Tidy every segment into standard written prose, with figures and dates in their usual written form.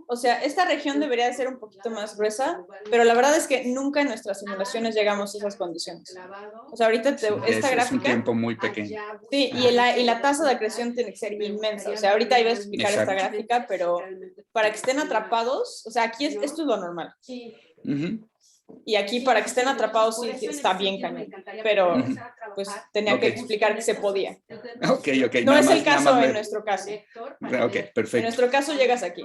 O sea, esta región debería de ser un poquito más gruesa, pero la verdad es que nunca en nuestras simulaciones llegamos a esas condiciones. O sea, ahorita esta gráfica... Es un tiempo muy pequeño. Sí, y la tasa de acreción tiene que ser inmensa. O sea, ahorita iba a explicar esta gráfica, pero para que estén atrapados, o sea, aquí esto es lo normal. Y aquí para que estén atrapados sí está bien cañón, pero pues tenía que explicar que se podía. Ok. No es el caso en nuestro caso. Ok, perfecto. En nuestro caso llegas aquí.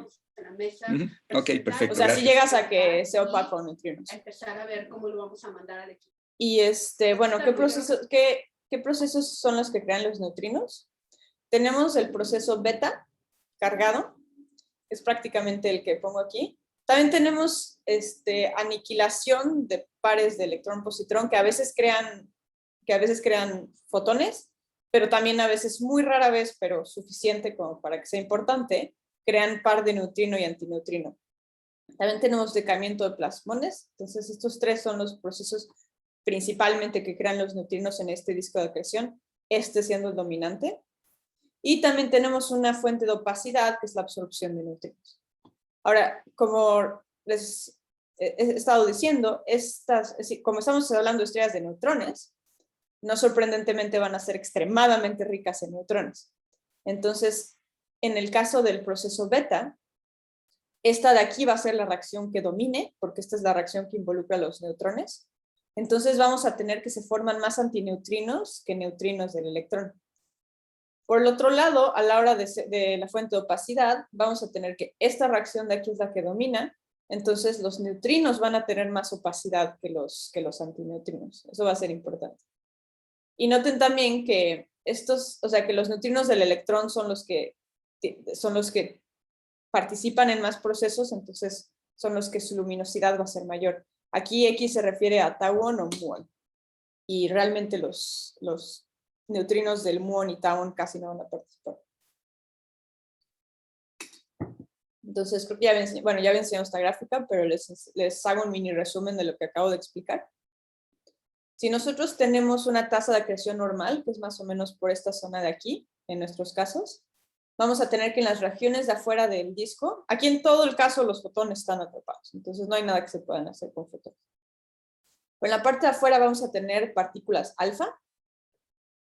Ok, perfecto. O sea, si llegas a que sea opaco o neutrinos. Empezar a ver cómo lo vamos a mandar al equipo. Y bueno, ¿qué procesos son los que crean los neutrinos? Tenemos el proceso beta cargado, es prácticamente el que pongo aquí. También tenemos aniquilación de pares de electrón-positrón que a veces crean fotones, pero también a veces, muy rara vez, pero suficiente como para que sea importante, crean par de neutrino y antineutrino. También tenemos decaimiento de plasmones. Entonces estos tres son los procesos principalmente que crean los neutrinos en este disco de acreción, siendo el dominante. Y también tenemos una fuente de opacidad, que es la absorción de neutrinos. Ahora, como les he estado diciendo, como estamos hablando de estrellas de neutrones, no sorprendentemente van a ser extremadamente ricas en neutrones. Entonces, en el caso del proceso beta, esta de aquí va a ser la reacción que domine, porque esta es la reacción que involucra a los neutrones. Entonces vamos a tener que se forman más antineutrinos que neutrinos del electrón. Por el otro lado, a la hora de la fuente de opacidad, vamos a tener que esta reacción de aquí es la que domina, entonces los neutrinos van a tener más opacidad que los antineutrinos. Eso va a ser importante. Y noten también que que los neutrinos del electrón son los que participan en más procesos, entonces son los que su luminosidad va a ser mayor. Aquí X se refiere a tauón o muón. Y realmente los neutrinos del muón y tauón casi no van a participar. Entonces, creo que ya había enseñado esta gráfica, pero les hago un mini resumen de lo que acabo de explicar. Si nosotros tenemos una tasa de acreción normal, que es más o menos por esta zona de aquí, en nuestros casos, vamos a tener que en las regiones de afuera del disco, aquí en todo el caso los fotones están atrapados, entonces no hay nada que se puedan hacer con fotones. Pero en la parte de afuera vamos a tener partículas alfa.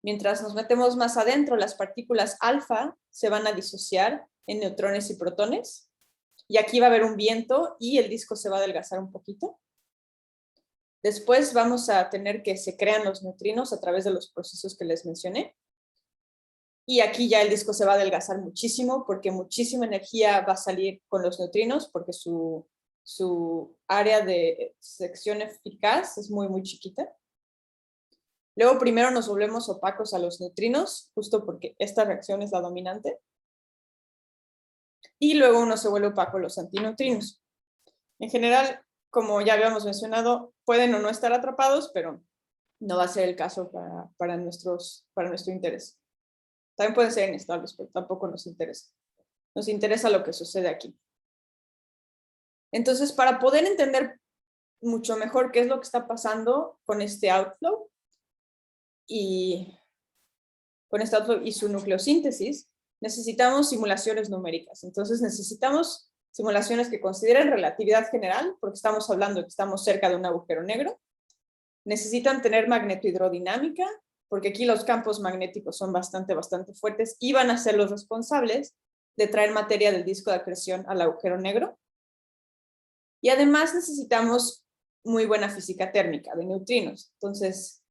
Mientras nos metemos más adentro, las partículas alfa se van a disociar en neutrones y protones. Y aquí va a haber un viento y el disco se va a adelgazar un poquito. Después vamos a tener que se crean los neutrinos a través de los procesos que les mencioné. Y aquí ya el disco se va a adelgazar muchísimo porque muchísima energía va a salir con los neutrinos porque su área de sección eficaz es muy, muy chiquita. Luego primero nos volvemos opacos a los neutrinos, justo porque esta reacción es la dominante. Y luego uno se vuelve opaco a los antineutrinos. En general, como ya habíamos mencionado, pueden o no estar atrapados, pero no va a ser el caso para nuestro interés. También pueden ser inestables, pero tampoco nos interesa. Nos interesa lo que sucede aquí. Entonces, para poder entender mucho mejor qué es lo que está pasando con este outflow y su nucleosíntesis, necesitamos simulaciones numéricas. Entonces, necesitamos simulaciones que consideren relatividad general, porque estamos hablando de que estamos cerca de un agujero negro. Necesitan tener magnetohidrodinámica, porque aquí los campos magnéticos son bastante fuertes y van a ser los responsables de traer materia del disco de acreción al agujero negro. Y además necesitamos muy buena física térmica de neutrinos. Entonces,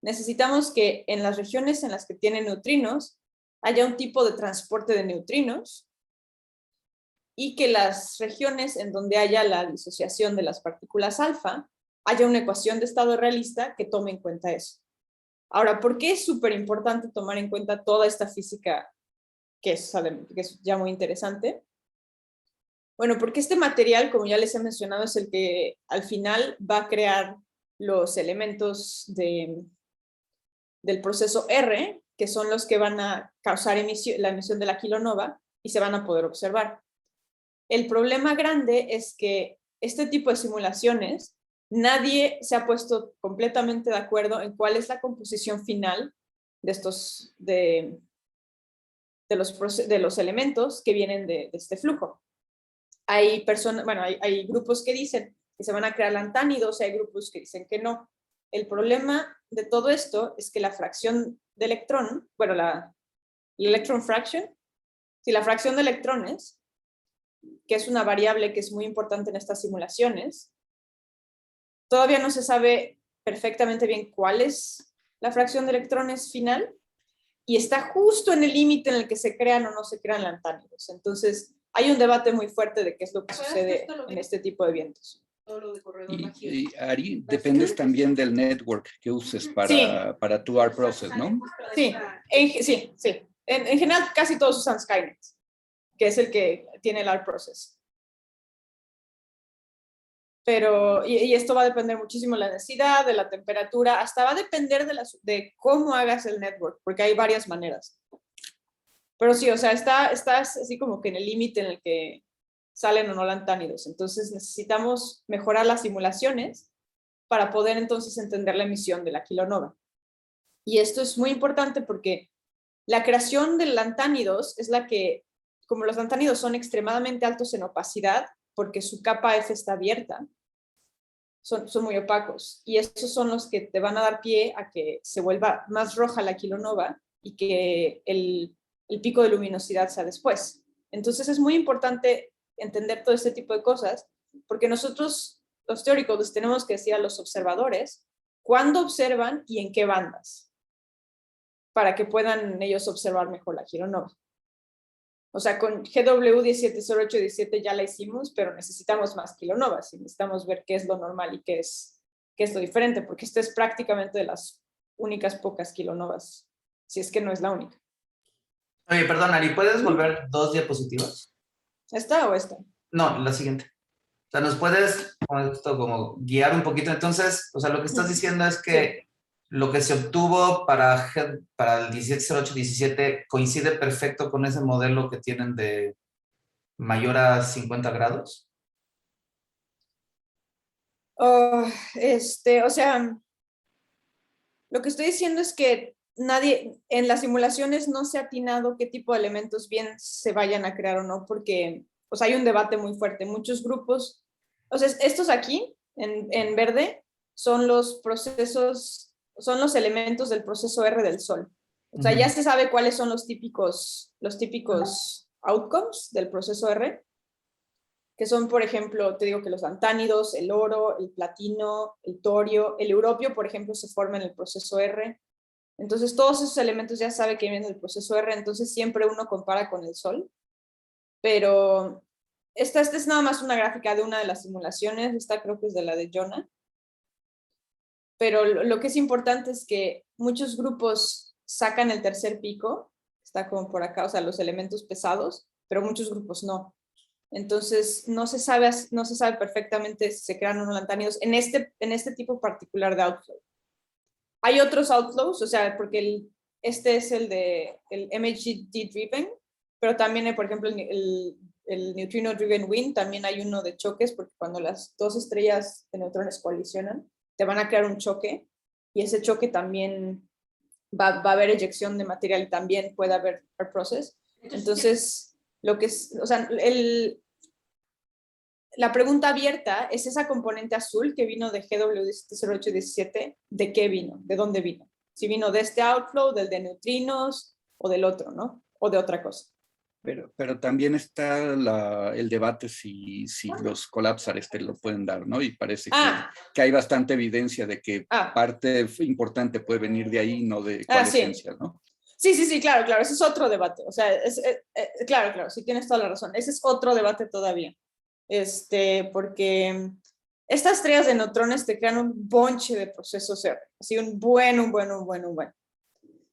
necesitamos que en las regiones en las que tienen neutrinos haya un tipo de transporte de neutrinos y que las regiones en donde haya la disociación de las partículas alfa haya una ecuación de estado realista que tome en cuenta eso. Ahora, ¿por qué es súper importante tomar en cuenta toda esta física que es ya muy interesante? Bueno, porque este material, como ya les he mencionado, es el que al final va a crear los elementos del proceso R, que son los que van a causar la emisión de la kilonova y se van a poder observar. El problema grande es que este tipo de simulaciones, nadie se ha puesto completamente de acuerdo en cuál es la composición final de los elementos que vienen de este flujo. hay personas, bueno, hay grupos que dicen que se van a crear lantánidos, hay grupos que dicen que no. El problema de todo esto es que la fracción de electrón, bueno, la electron fraction, si la fracción de electrones, que es una variable que es muy importante en estas simulaciones, todavía no se sabe perfectamente bien cuál es la fracción de electrones final y está justo en el límite en el que se crean o no se crean lantánidos. Entonces, hay un debate muy fuerte de qué es lo que sucede en este tipo de vientos. Y Ari, dependes también del network que uses para tu R process, ¿no? Sí, sí. En general, casi todos usan Skynet, que es el que tiene el R process. Pero, y esto va a depender muchísimo de la densidad, de la temperatura, hasta va a depender de cómo hagas el network, porque hay varias maneras. Pero sí, o sea, estás así como que en el límite en el que salen o no lantánidos. Entonces necesitamos mejorar las simulaciones para poder entonces entender la emisión de la kilonova. Y esto es muy importante porque la creación de lantánidos es la que, como los lantánidos son extremadamente altos en opacidad, porque su capa F está abierta, son muy opacos. Y estos son los que te van a dar pie a que se vuelva más roja la kilonova y que el pico de luminosidad sea después. Entonces es muy importante entender todo este tipo de cosas, porque nosotros, los teóricos, tenemos que decir a los observadores cuándo observan y en qué bandas, para que puedan ellos observar mejor la kilonova. O sea, con GW 170817 ya la hicimos, pero necesitamos más kilonovas y necesitamos ver qué es lo normal y qué es lo diferente, porque esta es prácticamente de las únicas pocas kilonovas, si es que no es la única. Oye, perdón, Ari, ¿puedes volver 2 diapositivas? ¿Esta o esta? No, la siguiente. O sea, ¿nos puedes como guiar un poquito? Entonces, o sea, lo que estás diciendo es que lo que se obtuvo para el 170817 coincide perfecto con ese modelo que tienen de mayor a 50 grados. O sea, lo que estoy diciendo es que nadie, en las simulaciones no se ha atinado qué tipo de elementos bien se vayan a crear o no, porque o sea, hay un debate muy fuerte. Muchos grupos, o sea, estos aquí, en verde, son los procesos, son los elementos del proceso R del Sol. O sea, ya se sabe cuáles son los típicos outcomes del proceso R, que son, por ejemplo, te digo que los lantánidos, el oro, el platino, el torio, el europio, por ejemplo, se forma en el proceso R. Entonces, todos esos elementos ya sabe que vienen del proceso R, entonces siempre uno compara con el Sol. Pero esta es nada más una gráfica de una de las simulaciones, esta creo que es de la de Jonah. Pero lo que es importante es que muchos grupos sacan el tercer pico, está como por acá, o sea, los elementos pesados, pero muchos grupos no. Entonces, no se sabe perfectamente si se crean o no lantánidos en este tipo particular de outflow. Hay otros outflows, o sea, porque este es el MHD driven, pero también hay, por ejemplo, el neutrino driven wind, también hay uno de choques, porque cuando las dos estrellas de neutrones colisionan, te van a crear un choque, y ese choque también va a haber eyección de material y también puede haber air process. Entonces, lo que es, o sea, la pregunta abierta es esa componente azul que vino de GW170817, ¿de qué vino? ¿De dónde vino? Si vino de este outflow, del de neutrinos o del otro, ¿no? O de otra cosa. Pero también está el debate si los colapsares te lo pueden dar, ¿no? Y parece que hay bastante evidencia de que parte importante puede venir de ahí, no de coalescencia, ¿no? Sí, claro, ese es otro debate. O sea, claro, sí tienes toda la razón. Ese es otro debate todavía. Porque estas estrellas de neutrones te crean un bonche de procesos R, así un buen.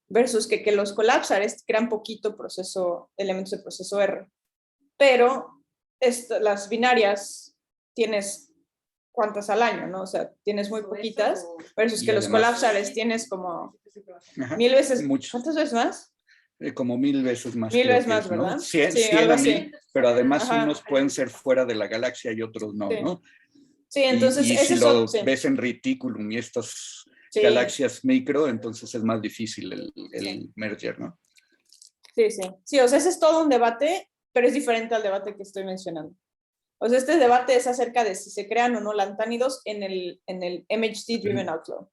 Versus que los colapsares crean poquito elementos de proceso R. Pero las binarias tienes cuántas al año, ¿no? O sea, tienes muy poquitas, versus que los colapsares tienes como 1000 veces. ¿Cuántas veces más? Como 1000 veces más. 1000 veces más, ¿no? ¿verdad? 100 a 1000, pero además unos pueden ser fuera de la galaxia y otros no, ¿no? Sí, entonces y si lo ves en Reticulum y estas galaxias micro, entonces es más difícil el merger, ¿no? Sí, o sea, ese es todo un debate, pero es diferente al debate que estoy mencionando. O sea, este debate es acerca de si se crean o no lantánidos en el MHD-driven outflow.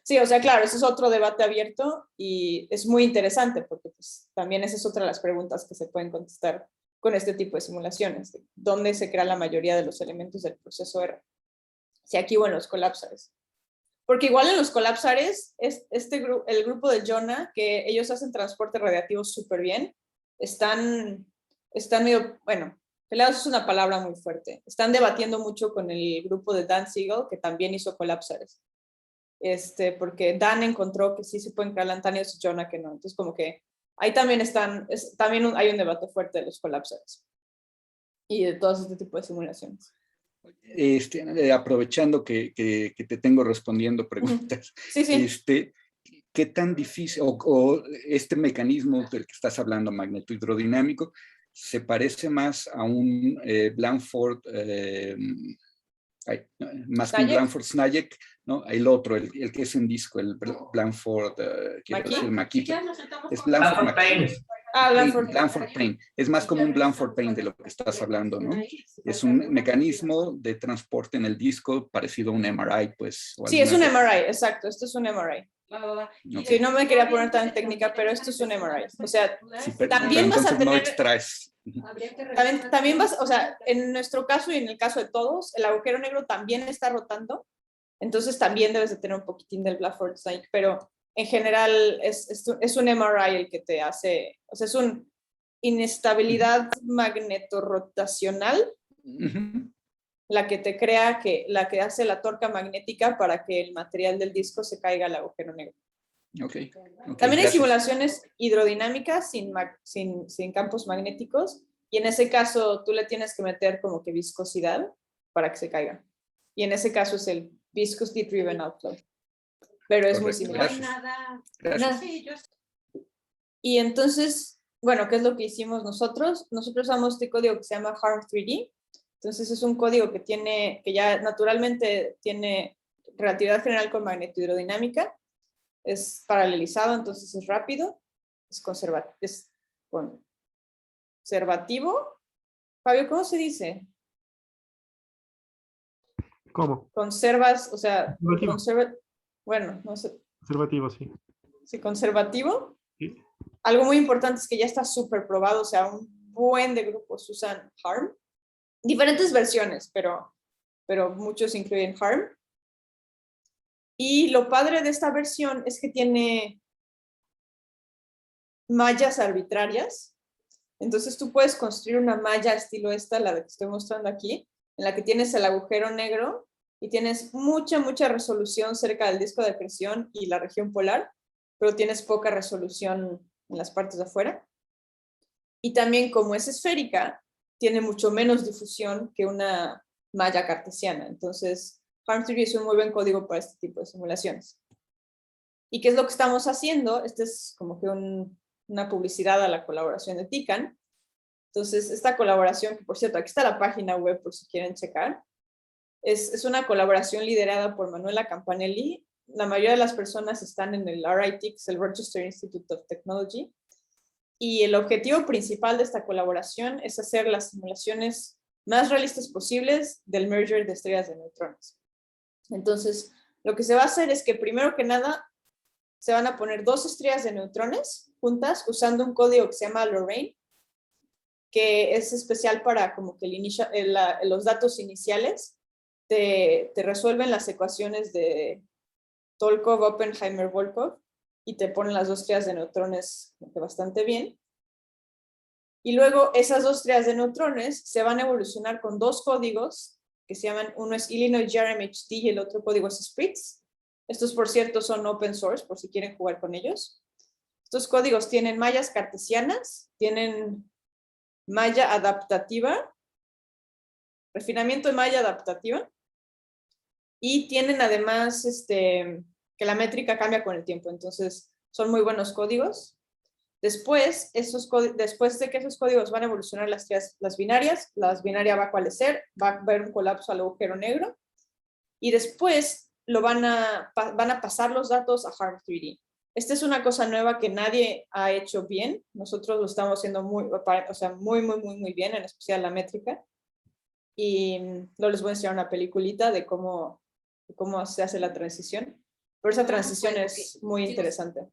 Sí, o sea, claro, ese es otro debate abierto y es muy interesante porque pues, también esa es otra de las preguntas que se pueden contestar con este tipo de simulaciones. ¿Dónde se crea la mayoría de los elementos del proceso R? Si aquí o en los colapsares. Porque igual en los colapsares, el grupo de Jonah, que ellos hacen transporte radiativo súper bien, están medio, bueno, peleados es una palabra muy fuerte. Están debatiendo mucho con el grupo de Dan Siegel, que también hizo colapsares. Porque Dan encontró que sí se pueden crear lantánidos y Jonah que no. Entonces, como que ahí también hay un debate fuerte de los colapsares y de todo este tipo de simulaciones. Aprovechando que te tengo respondiendo preguntas, sí. ¿Qué tan difícil, o este mecanismo del que estás hablando, magnetohidrodinámico, se parece más a un Blanford, más que un Blanford-Snajek, ¿no? El otro, el que es en disco, el Blanford, quiero decir, McKeeper. Es Blanford Payne. Blanford Payne. Es más como un Blanford Payne de lo que estás hablando, ¿no? Es un mecanismo de transporte en el disco parecido a un MRI, pues. Sí, es un MRI, exacto. Esto es un MRI. Okay. Sí, no me quería poner tan técnica, pero esto es un MRI. O sea, sí, también vas a tener... no extraes. También vas, o sea, en nuestro caso y en el caso de todos, el agujero negro también está rotando, entonces también debes de tener un poquitín del Blanford Snajek, pero en general es un MRI el que te hace, o sea, es una inestabilidad magnetorrotacional la que te crea, la que hace la torca magnética para que el material del disco se caiga al agujero negro. Okay, también hay simulaciones hidrodinámicas sin campos magnéticos y en ese caso tú le tienes que meter como que viscosidad para que se caiga. Y en ese caso es el viscosity driven outflow. Pero es muy similar. Gracias. Y entonces, bueno, ¿qué es lo que hicimos nosotros? Nosotros usamos este código que se llama HARM3D. Entonces es un código que ya naturalmente tiene relatividad general con magnetohidrodinámica. Es paralelizado, entonces es rápido, es conservativo. Fabio, ¿cómo se dice? ¿Cómo? Conservas, o sea, bueno, no sé. Conservativo, sí. Sí, conservativo. Sí. Algo muy importante es que ya está súper probado, o sea, un buen de grupos usan HARM. Diferentes versiones, pero muchos incluyen HARM. Y lo padre de esta versión es que tiene mallas arbitrarias. Entonces tú puedes construir una malla estilo esta, la que estoy mostrando aquí, en la que tienes el agujero negro y tienes mucha resolución cerca del disco de acreción y la región polar, pero tienes poca resolución en las partes de afuera. Y también como es esférica, tiene mucho menos difusión que una malla cartesiana. Entonces, HARM3D es un muy buen código para este tipo de simulaciones. ¿Y qué es lo que estamos haciendo? Este es como que una publicidad a la colaboración de TICAN. Entonces, esta colaboración, que por cierto, aquí está la página web por si quieren checar, es una colaboración liderada por Manuela Campanelli. La mayoría de las personas están en el RIT, que es el Rochester Institute of Technology. Y el objetivo principal de esta colaboración es hacer las simulaciones más realistas posibles del merger de estrellas de neutrones. Entonces, lo que se va a hacer es que primero que nada se van a poner 2 estrellas de neutrones juntas usando un código que se llama Lorraine, que es especial para como que los datos iniciales te resuelven las ecuaciones de Tolkov, Oppenheimer, Volkov y te ponen las 2 estrellas de neutrones bastante bien. Y luego esas 2 estrellas de neutrones se van a evolucionar con 2 códigos que se llaman, uno es Illinois JRMHD y el otro código es Spritz. Estos, por cierto, son open source, por si quieren jugar con ellos. Estos códigos tienen mallas cartesianas, tienen malla adaptativa, refinamiento de malla adaptativa, y tienen además que la métrica cambia con el tiempo, entonces son muy buenos códigos. Después de que esos códigos van a evolucionar las binarias, la binaria va a coalescer, va a haber un colapso al agujero negro, y después van a pasar los datos a HARM3D. Esta es una cosa nueva que nadie ha hecho bien. Nosotros lo estamos haciendo muy bien, en especial la métrica. y luego les voy a enseñar una peliculita de cómo se hace la transición. Pero esa transición es muy interesante.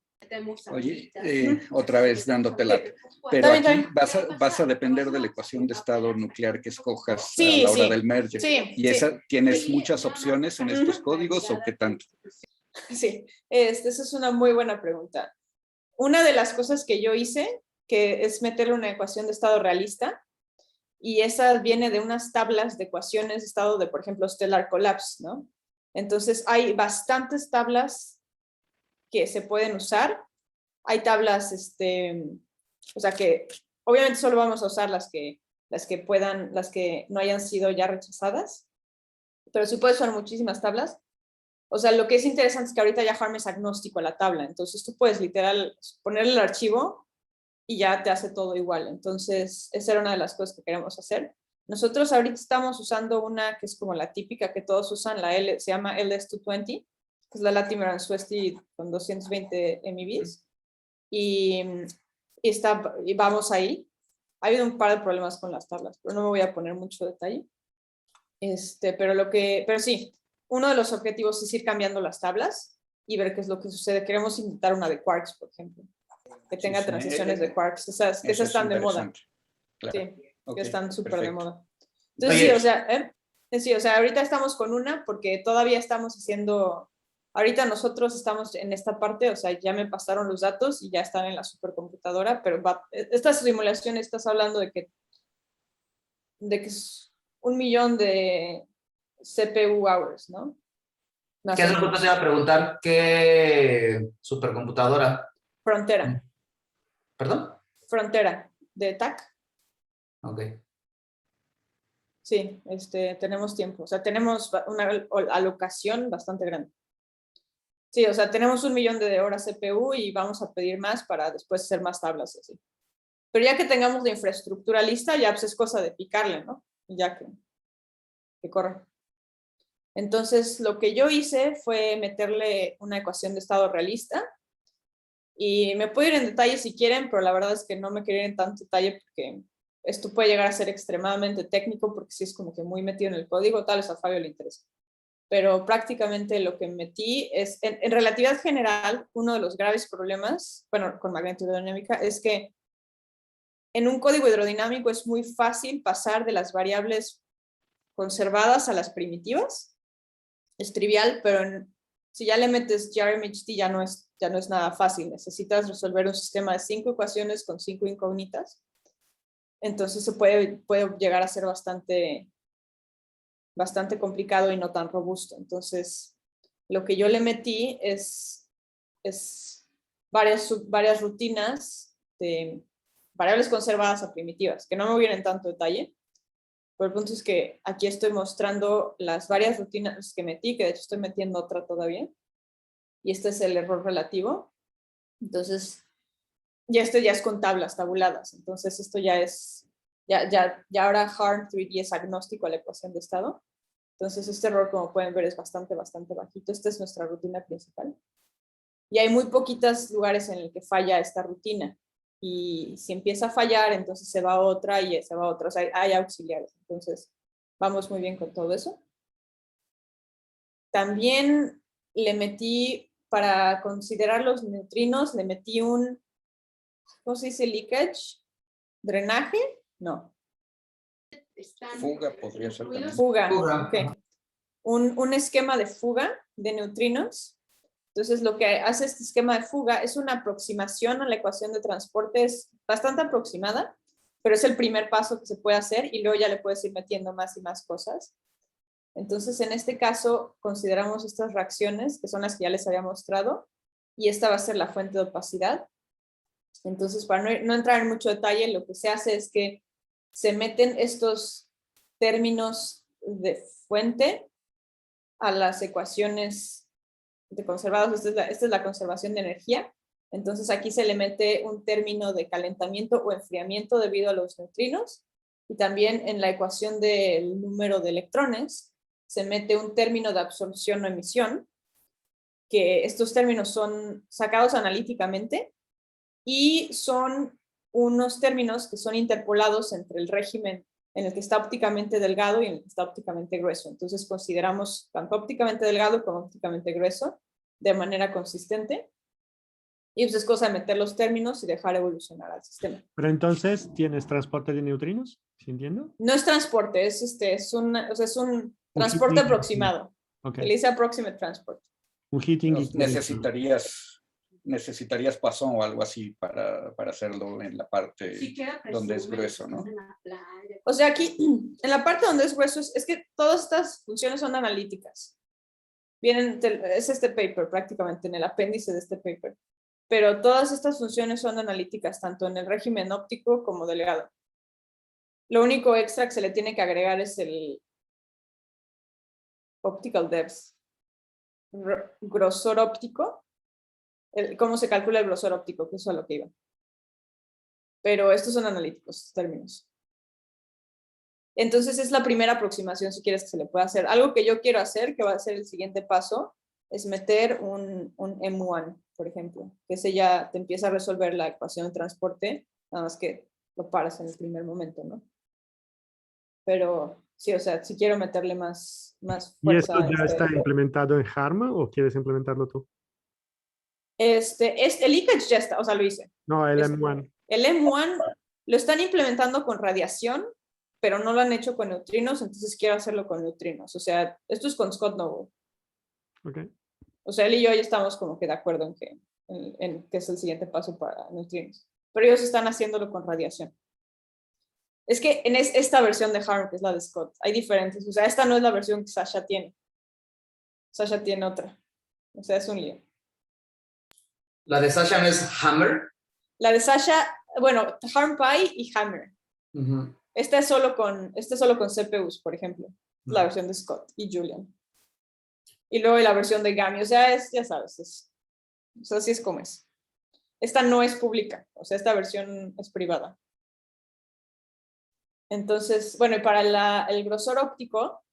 Oye, otra vez dándote la... Pero aquí vas a depender de la ecuación de estado nuclear que escojas a la hora del merge. ¿Y esa tienes muchas opciones en estos códigos o qué tanto? Sí, esa es una muy buena pregunta. Una de las cosas que yo hice, que es meterle una ecuación de estado realista, y esa viene de unas tablas de ecuaciones de estado de, por ejemplo, stellar collapse, ¿no? Entonces hay bastantes tablas que se pueden usar. Hay tablas, o sea que obviamente solo vamos a usar las que no hayan sido ya rechazadas, pero sí puedes usar muchísimas tablas. O sea, lo que es interesante es que ahorita ya Harm es agnóstico a la tabla, entonces tú puedes literal ponerle el archivo y ya te hace todo igual. Entonces, esa era una de las cosas que queremos hacer. Nosotros ahorita estamos usando una que es como la típica que todos usan, se llama LS220, que es la Latimer and Swesti con 220 MeVs. Y vamos ahí. Ha habido un par de problemas con las tablas, pero no me voy a poner mucho detalle. Pero sí, uno de los objetivos es ir cambiando las tablas y ver qué es lo que sucede. Queremos intentar una de quarks, por ejemplo, que tenga transiciones de quarks. Esas están de moda. Claro. Sí, que están súper de moda. Entonces, sí, o sea, ahorita estamos con una porque todavía estamos haciendo, ahorita nosotros estamos en esta parte, o sea, ya me pasaron los datos y ya están en la supercomputadora, pero esta simulación estás hablando de que es 1 millón de CPU hours, ¿no? ¿Qué es lo que te iba a preguntar? ¿Qué supercomputadora? Frontera. ¿Perdón? Frontera, de TAC. Ok. Sí, tenemos tiempo, o sea, tenemos una alocación bastante grande. Sí, o sea, tenemos 1 millón de horas CPU y vamos a pedir más para después hacer más tablas así. Pero ya que tengamos la infraestructura lista, ya pues es cosa de picarle, ¿no? Ya que corre. Entonces, lo que yo hice fue meterle una ecuación de estado realista. Y me puedo ir en detalle si quieren, pero la verdad es que no me quiero ir en tanto detalle porque esto puede llegar a ser extremadamente técnico porque sí es como que muy metido en el código, tal vez a Fabio le interesa. Pero prácticamente lo que metí es, en relatividad general, uno de los graves problemas, bueno, con magneto hidrodinámica, es que en un código hidrodinámico es muy fácil pasar de las variables conservadas a las primitivas. Es trivial, pero si ya le metes GRMHT ya no es nada fácil. Necesitas resolver un sistema de 5 ecuaciones con 5 incógnitas. Entonces se puede llegar a ser bastante complicado y no tan robusto. Entonces, lo que yo le metí es varias rutinas de variables conservadas a primitivas, que no me voy a ir en tanto detalle, pero el punto es que aquí estoy mostrando las varias rutinas que metí, que de hecho estoy metiendo otra todavía, y este es el error relativo. Entonces, ya es con tablas tabuladas, entonces esto ya ahora Harm 3D es agnóstico a la ecuación de estado. Entonces este error, como pueden ver, es bastante bajito. Esta es nuestra rutina principal. Y hay muy poquitos lugares en el que falla esta rutina. Y si empieza a fallar, entonces se va a otra y se va a otra. O sea, hay auxiliares. Entonces, vamos muy bien con todo eso. También le metí, para considerar los neutrinos, le metí un, ¿cómo se dice? Leakage, drenaje, no. Fuga podría ser también. Fuga. Okay. Un esquema de fuga de neutrinos. Entonces, lo que hace este esquema de fuga es una aproximación a la ecuación de transporte, es bastante aproximada, pero es el primer paso que se puede hacer y luego ya le puedes ir metiendo más y más cosas. Entonces, en este caso, consideramos estas reacciones, que son las que ya les había mostrado, y esta va a ser la fuente de opacidad. Entonces, para no entrar en mucho detalle, lo que se hace es que se meten estos términos de fuente a las ecuaciones de conservados. Esta es la conservación de energía. Entonces aquí se le mete un término de calentamiento o enfriamiento debido a los neutrinos, y también en la ecuación del número de electrones se mete un término de absorción o emisión, que estos términos son sacados analíticamente y son unos términos que son interpolados entre el régimen en el que está ópticamente delgado y en el que está ópticamente grueso. Entonces consideramos tanto ópticamente delgado como ópticamente grueso de manera consistente. Y pues es cosa de meter los términos y dejar evolucionar al sistema. Pero entonces, ¿tienes transporte de neutrinos? ¿Sí entiendo? No es transporte, es un transporte aproximado. Okay. Le dice approximate transport. Un heating. Necesitarías Poisson o algo así para hacerlo en la parte donde es grueso, ¿no? O sea, aquí, en la parte donde es grueso, es que todas estas funciones son analíticas. Es este paper prácticamente, en el apéndice de este paper. Pero todas estas funciones son analíticas, tanto en el régimen óptico como delgado. Lo único extra que se le tiene que agregar es el optical depth, grosor óptico, cómo se calcula el grosor óptico, que eso es a lo que iba. Pero estos son analíticos, estos términos. Entonces es la primera aproximación, si quieres, que se le pueda hacer. Algo que yo quiero hacer, que va a ser el siguiente paso, es meter un M1, por ejemplo, que ese ya te empieza a resolver la ecuación de transporte, nada más que lo paras en el primer momento, ¿no? Pero sí, o sea, si quiero meterle más fuerza. ¿Y esto ya está implementado en HARMA o quieres implementarlo tú? El ICACH ya está, o sea, lo hice. No, el M1. El M1 lo están implementando con radiación, pero no lo han hecho con neutrinos, entonces quiero hacerlo con neutrinos. O sea, esto es con Scott Noble. Okay. O sea, él y yo ya estamos como que de acuerdo en que es el siguiente paso para neutrinos. Pero ellos están haciéndolo con radiación. Es que en esta versión de HARM, que es la de Scott, hay diferentes. O sea, esta no es la versión que Sasha tiene. Sasha tiene otra. O sea, es un lío. ¿La de Sasha no es Hammer? La de Sasha, bueno, HARM Pi y Hammer. Este es solo con CPUs, por ejemplo. La versión de Scott y Julian. Y luego la versión de Gami. O sea, ya sabes, o sea, así es como es. Esta no es pública, o sea, esta versión es privada. Entonces, bueno, y para el grosor óptico,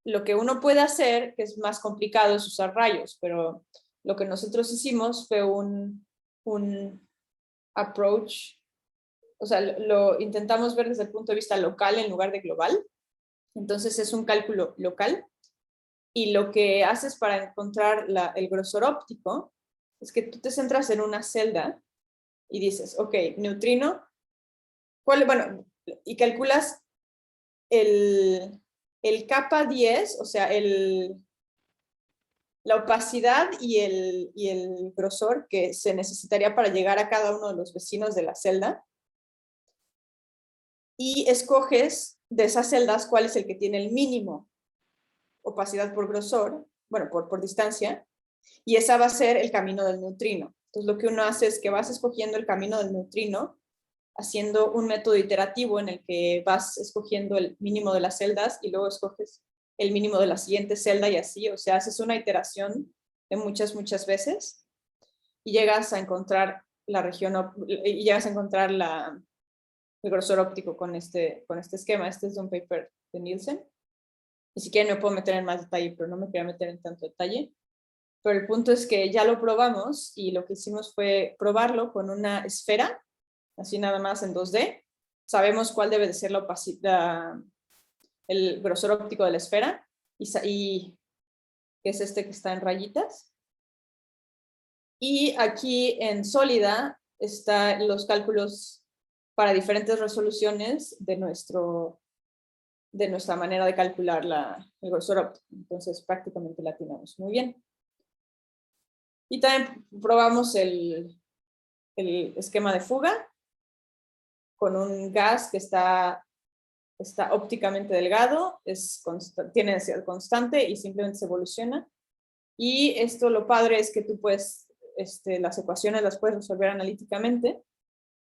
lo que uno puede hacer, que es más complicado, es usar rayos, pero lo que nosotros hicimos fue un approach, o sea, lo intentamos ver desde el punto de vista local en lugar de global. Entonces es un cálculo local. Y lo que haces para encontrar el grosor óptico es que tú te centras en una celda y dices, ok, neutrino, bueno, y calculas el capa 10, o sea, la opacidad y el grosor que se necesitaría para llegar a cada uno de los vecinos de la celda. Y escoges de esas celdas cuál es el que tiene el mínimo opacidad por grosor, bueno, por distancia, y esa va a ser el camino del neutrino. Entonces lo que uno hace es que vas escogiendo el camino del neutrino, haciendo un método iterativo en el que vas escogiendo el mínimo de las celdas y luego escoges el mínimo de la siguiente celda y así, o sea, haces una iteración de muchas veces y llegas a encontrar la región, y llegas a encontrar el grosor óptico con este esquema. Este es de un paper de Nielsen. Y si quieren me puedo meter en más detalle, pero no me quería meter en tanto detalle. Pero el punto es que ya lo probamos y lo que hicimos fue probarlo con una esfera, así nada más en 2D. Sabemos cuál debe de ser la opacidad, el grosor óptico de la esfera, y que es este que está en rayitas. Y aquí en sólida están los cálculos para diferentes resoluciones de nuestra manera de calcular el grosor óptico. Entonces prácticamente la atinamos muy bien. Y también probamos el esquema de fuga con un gas que está ópticamente delgado, tiene densidad constante y simplemente se evoluciona. Y esto, lo padre es que tú puedes, las ecuaciones las puedes resolver analíticamente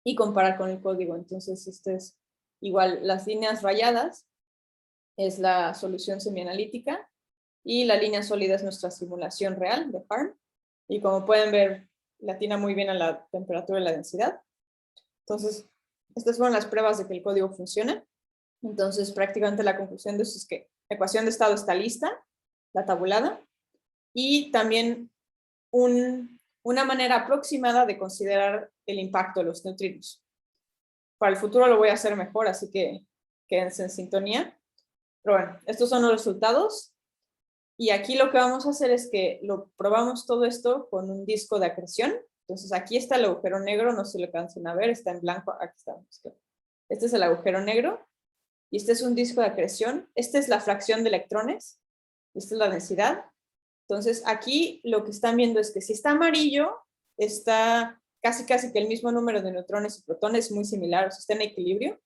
y comparar con el código. Entonces, es igual, las líneas rayadas es la solución semianalítica y la línea sólida es nuestra simulación real de HARM. Y como pueden ver, le atina muy bien a la temperatura y la densidad. Entonces, estas fueron las pruebas de que el código funciona. Entonces, prácticamente la conclusión de eso es que la ecuación de estado está lista, la tabulada, y también una manera aproximada de considerar el impacto de los neutrinos. Para el futuro lo voy a hacer mejor, así que quédense en sintonía. Pero bueno, estos son los resultados. Y aquí lo que vamos a hacer es que lo probamos todo esto con un disco de acreción. Entonces aquí está el agujero negro, no se lo alcanzan a ver, está en blanco, aquí está. Este es el agujero negro y este es un disco de acreción. Esta es la fracción de electrones, esta es la densidad. Entonces aquí lo que están viendo es que si está amarillo, está casi que el mismo número de neutrones y protones, muy similar, o sea, está en equilibrio.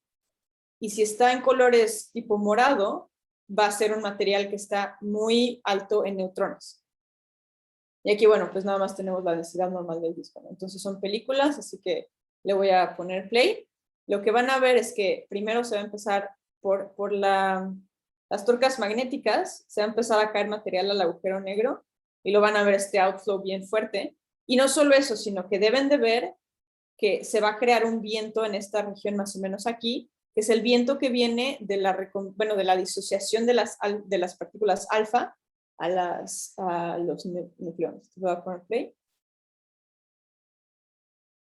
Y si está en colores tipo morado, va a ser un material que está muy alto en neutrones. Y aquí, bueno, pues nada más tenemos la densidad normal del disco, ¿no? Entonces son películas, así que le voy a poner play. Lo que van a ver es que primero se va a empezar por las torcas magnéticas, se va a empezar a caer material al agujero negro y lo van a ver este outflow bien fuerte. Y no solo eso, sino que deben de ver que se va a crear un viento en esta región más o menos aquí, que es el viento que viene de la disociación de las partículas alfa a los nucleones. Voy a poner play.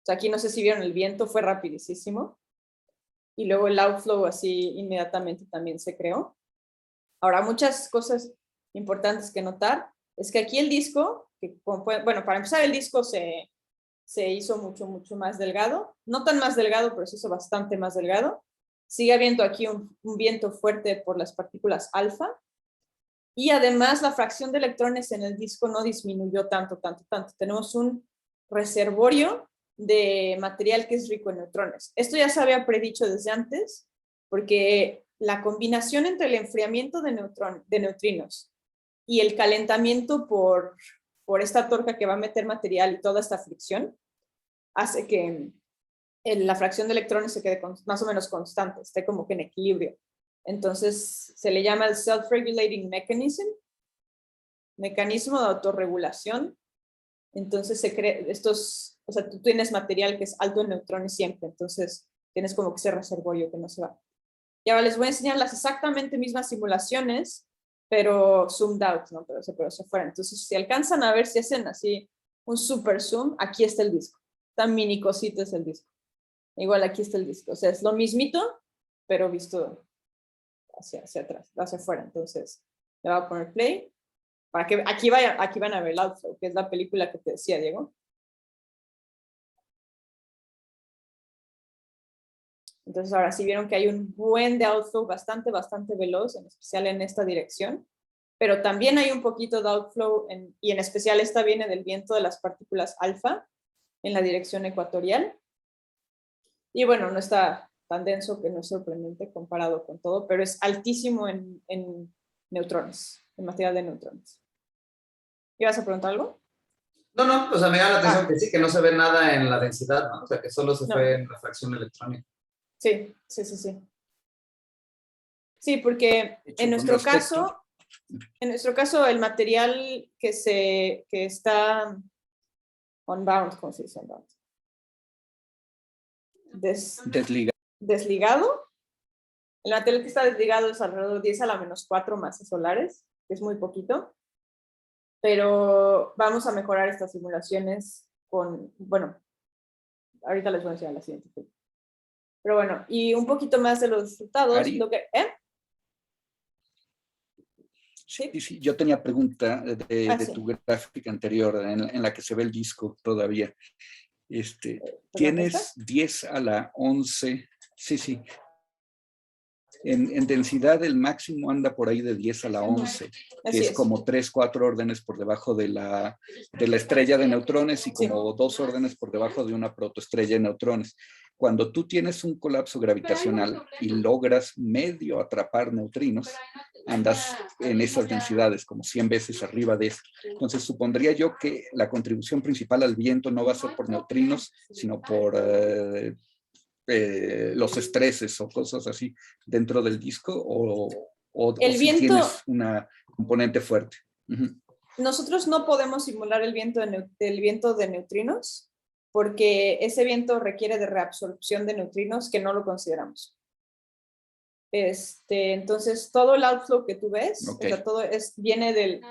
O sea, aquí no sé si vieron el viento, fue rapidísimo. Y luego el outflow así inmediatamente también se creó. Ahora, muchas cosas importantes que notar es que aquí el disco, bueno, para empezar el disco se hizo mucho más delgado. No tan más delgado, pero se hizo bastante más delgado. Sigue habiendo aquí un viento fuerte por las partículas alfa. Y además la fracción de electrones en el disco no disminuyó tanto. Tenemos un reservorio de material que es rico en neutrones. Esto ya se había predicho desde antes, porque la combinación entre el enfriamiento de neutrinos y el calentamiento por esta torca que va a meter material y toda esta fricción, hace que la fracción de electrones se quede más o menos constante, esté como que en equilibrio. Entonces se le llama el self-regulating mechanism, mecanismo de autorregulación. Entonces se crea o sea, tú tienes material que es alto en neutrones siempre, entonces tienes como que ese reservorio que no se va. Y ahora les voy a enseñar las exactamente mismas simulaciones, pero zoomed out, ¿no? Pero se fuera. Entonces, si alcanzan a ver, si hacen así un super zoom, aquí está el disco. Tan mini cosito es el disco. Igual aquí está el disco. O sea, es lo mismito, pero visto hacia atrás, hacia afuera. Entonces, le voy a poner play. Para que aquí van a ver el outflow, que es la película que te decía, Diego. Entonces ahora sí vieron que hay un buen de outflow bastante veloz, en especial en esta dirección, pero también hay un poquito de outflow, y en especial esta viene del viento de las partículas alfa en la dirección ecuatorial. Y bueno, no está tan denso, que no es sorprendente comparado con todo, pero es altísimo en neutrones, en material de neutrones. ¿Ibas a preguntar algo? No, o sea, me da la atención que sí, que no se ve nada en la densidad, ¿no? O sea, que solo se fue en refracción electrónica. Sí. Sí, porque en nuestro caso, el material que está unbound, ¿cómo se dice unbound? Desligado. El material que está desligado es alrededor de 10⁻⁴ masas solares, que es muy poquito. Pero vamos a mejorar estas simulaciones bueno, ahorita les voy a enseñar la siguiente. Pero bueno, y un poquito más de los resultados. Sí, yo tenía pregunta de tu gráfica anterior, en la que se ve el disco todavía. Tienes 10⁻⁻11, sí. En densidad el máximo anda por ahí de 10⁻11, que es como 3-4 órdenes por debajo de la estrella de neutrones y como 2 órdenes por debajo de una protoestrella de neutrones. Cuando tú tienes un colapso gravitacional y logras medio atrapar neutrinos, andas en esas densidades, como 100 veces arriba de esto. Entonces supondría yo que la contribución principal al viento no va a ser por neutrinos, sino por los estreses o cosas así dentro del disco, o el viento, si tienes una componente fuerte. Nosotros no podemos simular el viento de neutrinos, porque ese viento requiere de reabsorción de neutrinos que no lo consideramos. Entonces, todo el outflow que tú ves, o sea, todo viene del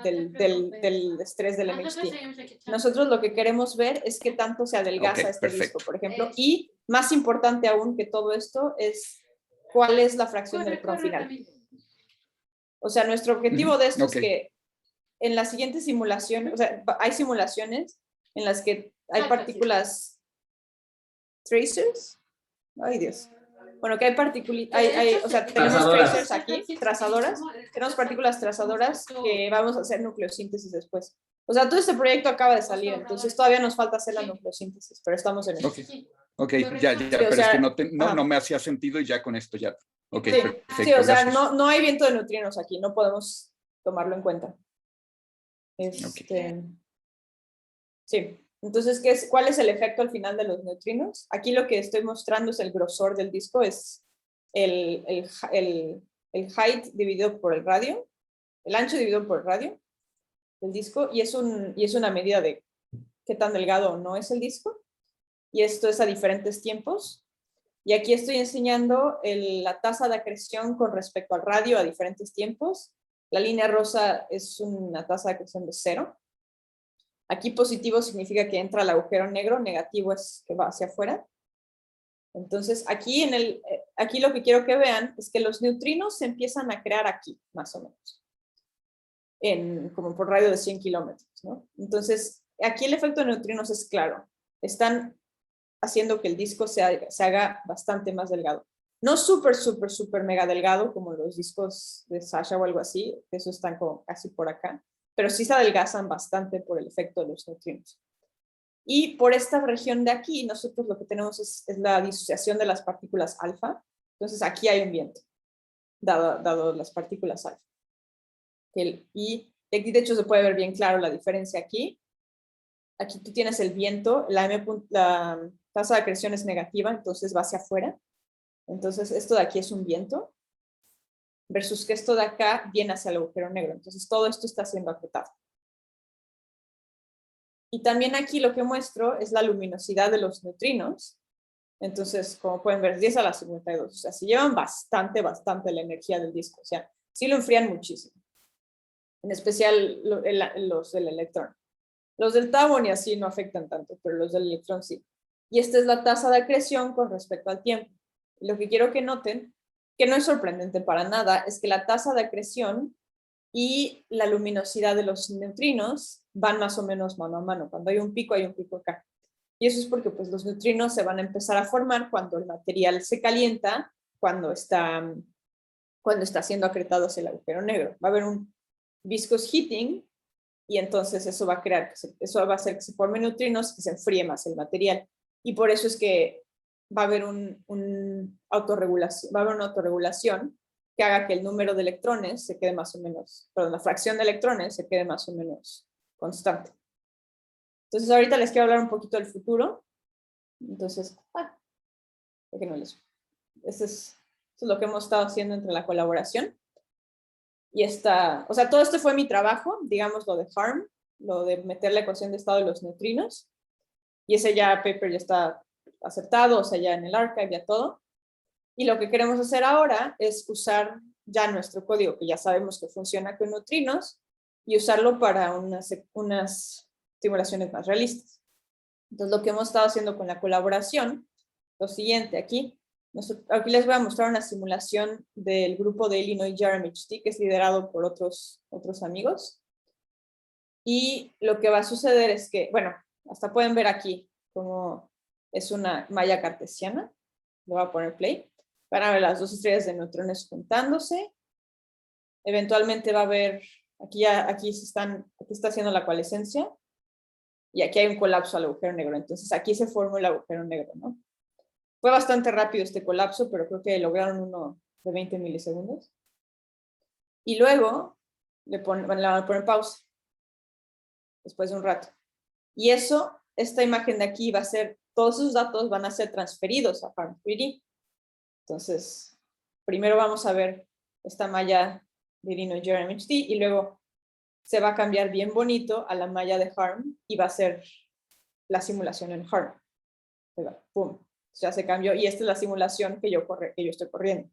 estrés del MHD. Nosotros lo que queremos ver es qué tanto se adelgaza este disco, por ejemplo, y más importante aún que todo esto es cuál es la fracción del electrón final. O sea, nuestro objetivo de esto es que en las siguientes simulaciones, o sea, hay simulaciones en las que hay partículas tracers. Ay, Dios. Bueno, que hay partículas, o sea, tenemos tracers aquí, trazadoras, tenemos partículas trazadoras que vamos a hacer nucleosíntesis después. O sea, todo este proyecto acaba de salir, entonces todavía nos falta hacer la nucleosíntesis, pero estamos en eso. Ok, ya, sí, pero sea, es que no me hacía sentido y ya con esto ya. Ok, sí, perfecto. Sí, o sea, no hay viento de neutrinos aquí, no podemos tomarlo en cuenta. Sí, entonces, ¿cuál es el efecto al final de los neutrinos? Aquí lo que estoy mostrando es el grosor del disco, es el height dividido por el radio, el ancho dividido por el radio del disco, y es una medida de qué tan delgado o no es el disco, y esto es a diferentes tiempos. Y aquí estoy enseñando la tasa de acreción con respecto al radio a diferentes tiempos. La línea rosa es una tasa de acreción de 0. Aquí positivo significa que entra al agujero negro, negativo es que va hacia afuera. Entonces, aquí lo que quiero que vean es que los neutrinos se empiezan a crear aquí, más o menos, como por radio de 100 kilómetros, ¿no? Entonces, aquí el efecto de neutrinos es claro. Están haciendo que el disco se haga bastante más delgado. No súper mega delgado como los discos de Sasha o algo así, eso están como casi por acá, pero sí se adelgazan bastante por el efecto de los neutrinos. Y por esta región de aquí, nosotros lo que tenemos es la disociación de las partículas alfa. Entonces aquí hay un viento, dado las partículas alfa. Y aquí de hecho se puede ver bien claro la diferencia aquí. Aquí tú tienes el viento, la tasa de acreción es negativa, entonces va hacia afuera. Entonces esto de aquí es un viento, versus que esto de acá viene hacia el agujero negro. Entonces todo esto está siendo apretado. Y también aquí lo que muestro es la luminosidad de los neutrinos. Entonces, como pueden ver, 10 a la 52. O sea, se llevan bastante la energía del disco. O sea, sí lo enfrían muchísimo. En especial los del electrón. Los del tau y así no afectan tanto, pero los del electrón sí. Y esta es la tasa de acreción con respecto al tiempo. Y lo que quiero que noten, que no es sorprendente para nada, es que la tasa de acreción y la luminosidad de los neutrinos van más o menos mano a mano. Cuando hay un pico acá. Y eso es porque pues, los neutrinos se van a empezar a formar cuando el material se calienta, cuando está siendo acretado hacia el agujero negro. Va a haber un viscous heating y entonces eso va a hacer que se formen neutrinos, que se enfríe más el material. Y por eso es que va a haber una autorregulación que haga que el número de electrones se quede más o menos, la fracción de electrones se quede más o menos constante. Entonces ahorita les quiero hablar un poquito del futuro. Entonces, eso es lo que hemos estado haciendo entre la colaboración. Y o sea, todo esto fue mi trabajo, digamos lo de HARM, lo de meter la ecuación de estado de los neutrinos. Y ese paper ya está aceptado, o sea, ya en el archive, ya todo. Y lo que queremos hacer ahora es usar ya nuestro código, que ya sabemos que funciona con neutrinos, y usarlo para unas simulaciones más realistas. Entonces, lo que hemos estado haciendo con la colaboración, lo siguiente, aquí les voy a mostrar una simulación del grupo de Illinois JRMHT, que es liderado por otros amigos. Y lo que va a suceder es que, bueno, hasta pueden ver aquí cómo es una malla cartesiana. Le voy a poner play. Van a ver las dos estrellas de neutrones juntándose. Eventualmente va a haber, aquí está haciendo la coalescencia. Y aquí hay un colapso al agujero negro. Entonces aquí se formó el agujero negro, ¿no? Fue bastante rápido este colapso, pero creo que lograron uno de 20 milisegundos. Y luego le van a poner pausa. Después de un rato. Y esta imagen de aquí va a ser, todos esos datos van a ser transferidos a HARM3D. Entonces, primero vamos a ver esta malla de Illinois JRMHT y luego se va a cambiar bien bonito a la malla de HARM y va a ser la simulación en HARM. ¡Pum! Ya se cambió y esta es la simulación que yo estoy corriendo.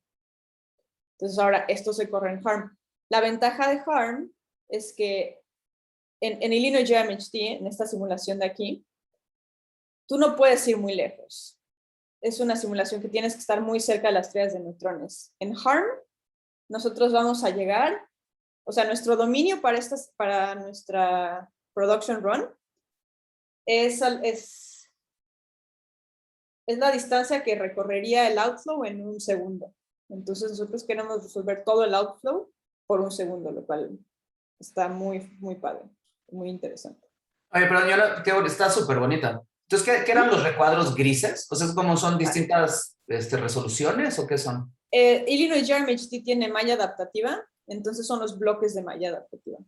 Entonces ahora esto se corre en HARM. La ventaja de HARM es que en Illinois JRMHT, en esta simulación de aquí, tú no puedes ir muy lejos. es una simulación que tienes que estar muy cerca de las estrellas de neutrones. En HARM, nosotros vamos a llegar, o sea, nuestro dominio para nuestra production run es la distancia que recorrería el outflow en un segundo. Entonces nosotros queremos resolver todo el outflow por un segundo, lo cual está muy, muy padre, muy interesante. Oye, pero está súper bonita. Entonces, ¿qué eran los recuadros grises? O sea, ¿cómo son distintas resoluciones o qué son? Illinois GRMHD tiene malla adaptativa, entonces son los bloques de malla adaptativa.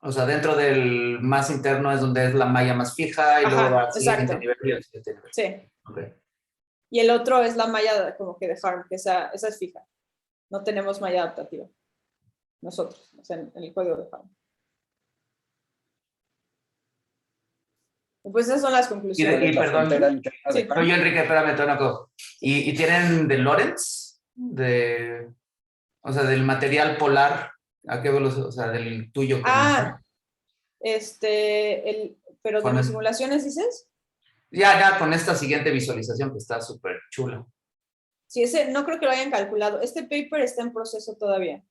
O sea, dentro del más interno es donde es la malla más fija y luego va al siguiente nivel y al siguiente nivel. Sí. Okay. Y el otro es la malla como que de HARM, que esa es fija. No tenemos malla adaptativa. Nosotros, o sea, en el código de HARM. Pues esas son las conclusiones. Y perdón, sí. Oye, Enrique, espérame, Tónaco. ¿Y tienen de Lorentz? O sea, del material polar, ¿a qué velocidad? O sea, del tuyo. Pero de las simulaciones, ¿dices? Ya, con esta siguiente visualización que está súper chula. Sí, no creo que lo hayan calculado. Este paper está en proceso todavía.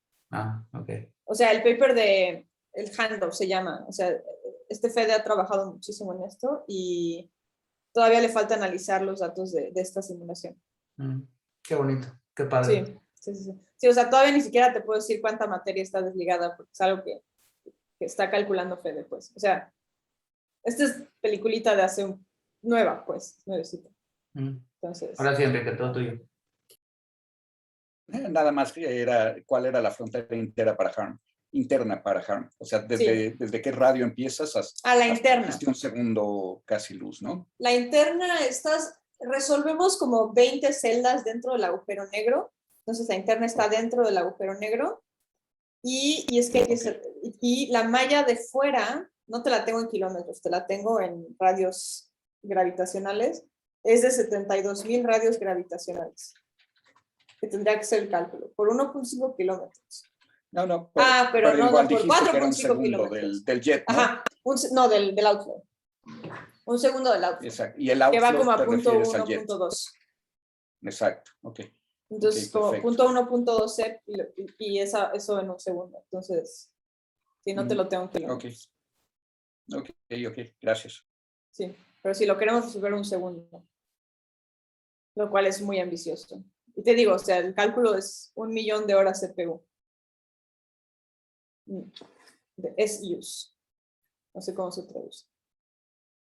Ok. O sea, el paper el handoff se llama. O sea, Fede ha trabajado muchísimo en esto y todavía le falta analizar los datos de esta simulación. Qué bonito, qué padre. Sí, o sea, todavía ni siquiera te puedo decir cuánta materia está desligada porque es algo que está calculando Fede, pues. O sea, esta es peliculita de hace nuevecita. Entonces. Ahora sí, Enrique, todo tuyo. Nada más cuál era la frontera interna para HARM. O sea, desde qué radio empiezas hasta la interna. Hasta un segundo casi luz, ¿no? La interna, resolvemos como 20 celdas dentro del agujero negro. Entonces la interna está dentro del agujero negro. Y la malla de fuera, no te la tengo en kilómetros, te la tengo en radios gravitacionales. Es de 72,000 radios gravitacionales. Que tendría que ser el cálculo, por 1.5 kilómetros. No. Pero no, por dijiste 4.5 kilómetros. Del jet, ¿no? Ajá, del outflow. Un segundo del outflow. Exacto. Y el outflow que va como a punto 1, punto 2. Exacto, ok. Entonces, como punto 1, punto 2 y eso en un segundo. Entonces, si no te lo tengo en kilómetros. Ok, gracias. Sí, pero si lo queremos resolver un segundo, lo cual es muy ambicioso. Y te digo, o sea, el cálculo es 1,000,000 de horas CPU. Es use. No sé cómo se traduce.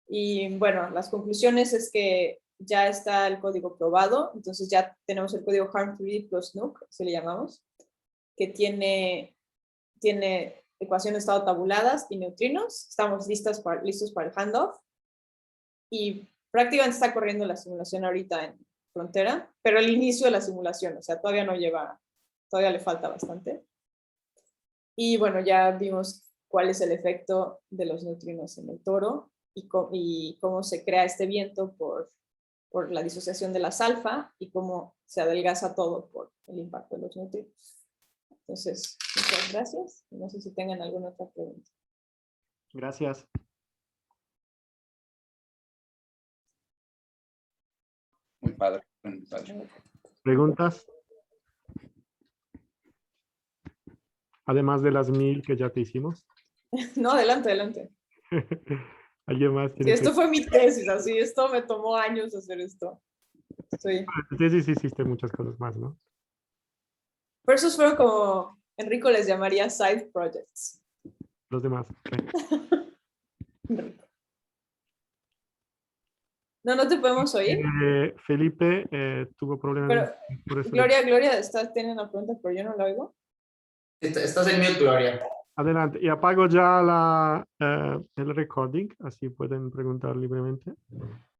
Y bueno, las conclusiones es que ya está el código probado, entonces ya tenemos el código HARM3D plus Nuke, se le llamamos, que tiene ecuaciones de estado tabuladas y neutrinos. Estamos listos para el handoff. Y prácticamente está corriendo la simulación ahorita en frontera, pero el inicio de la simulación, o sea, todavía le falta bastante. Y bueno, ya vimos cuál es el efecto de los neutrinos en el toro y cómo se crea este viento por la disociación de las alfa y cómo se adelgaza todo por el impacto de los neutrinos. Entonces, muchas gracias. No sé si tengan alguna otra pregunta. Gracias. Muy padre. ¿Preguntas? Además de las 1000 que ya te hicimos. No, adelante. ¿Alguien más? Sí, esto fue mi tesis, así, esto me tomó años hacer esto. Sí. Tu tesis hiciste muchas cosas más, ¿no? Pero esos fueron como, Enrico les llamaría side projects. Los demás. Enrico. No te podemos oír. Felipe tuvo problemas. Pero Gloria tiene una pregunta, pero yo no la oigo. Estás en mute, Gloria. Adelante. Y apago ya el recording, así pueden preguntar libremente.